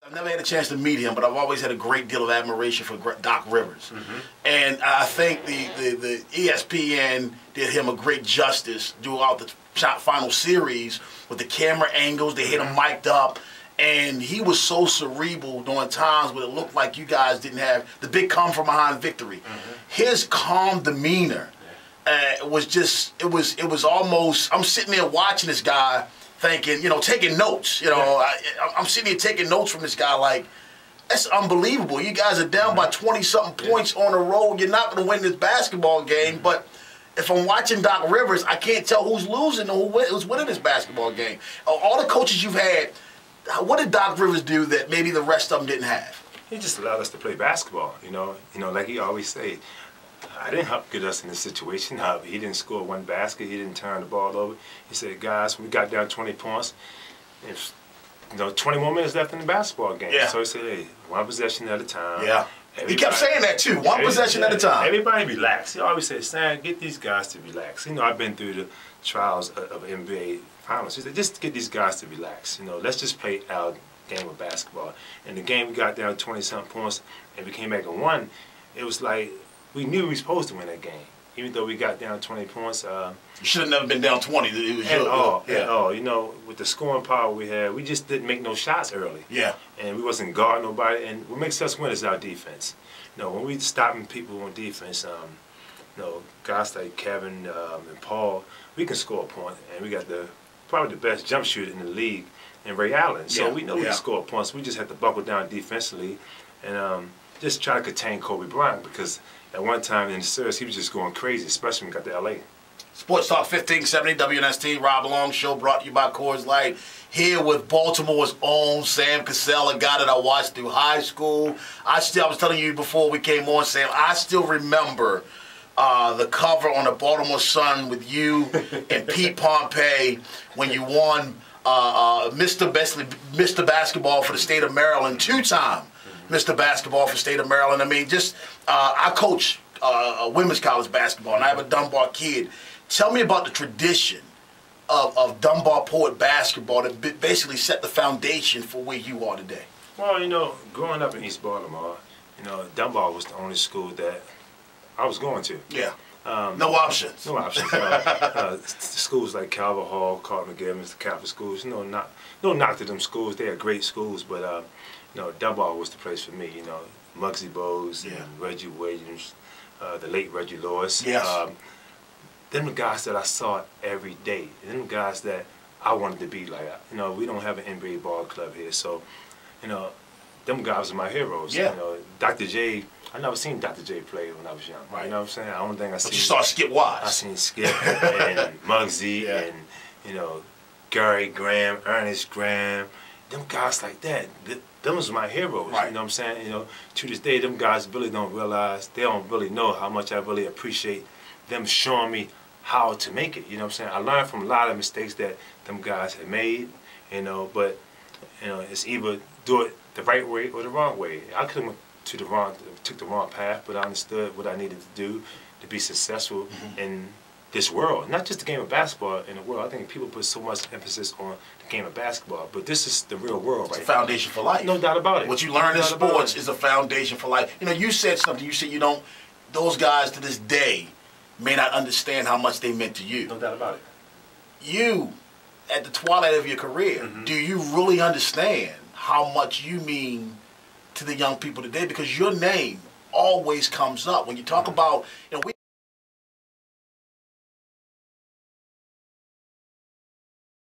I've never had a chance to meet him, but I've always had a great deal of admiration for Doc Rivers. And I think the ESPN did him a great justice throughout the final series with the camera angles. They had him mic'd up, and he was so cerebral during times where it looked like you guys didn't have the big come from behind victory. His calm demeanor was just, it was almost, I'm sitting there watching this guy thinking, taking notes. I'm sitting here taking notes from this guy like, that's unbelievable. You guys are down by 20-something points on the road. You're not going to win this basketball game. But if I'm watching Doc Rivers, I can't tell who's losing or who's winning this basketball game. All the coaches you've had, what did Doc Rivers do that maybe the rest of them didn't have? He just allowed us to play basketball. Like he always say, I didn't help get us in this situation. He didn't score one basket. He didn't turn the ball over. He said, guys, we got down 20 points. If 20 more minutes left in the basketball game. So he said, hey, one possession at a time. He kept saying that too, one possession at a time. Everybody relax. He always said, Sam, get these guys to relax. I've been through the trials of NBA finals. He said, just get these guys to relax. Let's just play our game of basketball. And the game we got down 20-something points and we came back and won. It was like, we knew we were supposed to win that game. Even though we got down 20 points. You should have never been down 20. It was at all. With the scoring power we had, we just didn't make no shots early. And we wasn't guarding nobody. And what makes us win is our defense. When we stopping people on defense, guys like Kevin and Paul, we can score a point. And we got probably the best jump shooter in the league in Ray Allen. So we know we can score points. We just had to buckle down defensively and just try to contain Kobe Bryant, because at one time in the series, he was just going crazy, especially when we got to L.A. Sports Talk 1570 WNST, Rob Long Show, brought to you by Coors Light. Here with Baltimore's own Sam Cassell, a guy that I watched through high school. I was telling you before we came on, Sam, I still remember the cover on the Baltimore Sun with you and Pete Pompey when you won Mr. Basketball for the state of Maryland, two-time Mr. Basketball for the state of Maryland. I mean, I coach women's college basketball, and I have a Dunbar kid. Tell me about the tradition of Dunbar Poet basketball that basically set the foundation for where you are today. Well, growing up in East Baltimore, Dunbar was the only school that I was going to. No options. No options. Schools like Calvert Hall, Carter McGivens, the Catholic schools, no knock to them schools. They are great schools, but Dunbar was the place for me. Muggsy Bogues, and Reggie Williams, the late Reggie Lewis. Them the guys that I saw every day. Them guys that I wanted to be like. We don't have an NBA ball club here, so them guys are my heroes. Dr. J. I never seen Dr. J play when I was young. You know what I'm saying? The only thing I seen. You saw Skip Wise. I seen Skip and Muggsy and Gary Graham, Ernest Graham, them guys like that. Them was my heroes. You know what I'm saying? To this day, them guys really don't realize. They don't really know how much I really appreciate them showing me how to make it. You know what I'm saying? I learned from a lot of mistakes that them guys had made. But it's either do it the right way or the wrong way. I could have took the wrong path, but I understood what I needed to do to be successful in this world. Not just the game of basketball in the world. I think people put so much emphasis on the game of basketball, but this is the real world, right? It's a foundation for life. No doubt about it. What you learn in sports is a foundation for life. You said something. You said those guys to this day may not understand how much they meant to you. No doubt about it. You, at the twilight of your career, do you really understand how much you mean to the young people today? Because your name always comes up when you talk about, we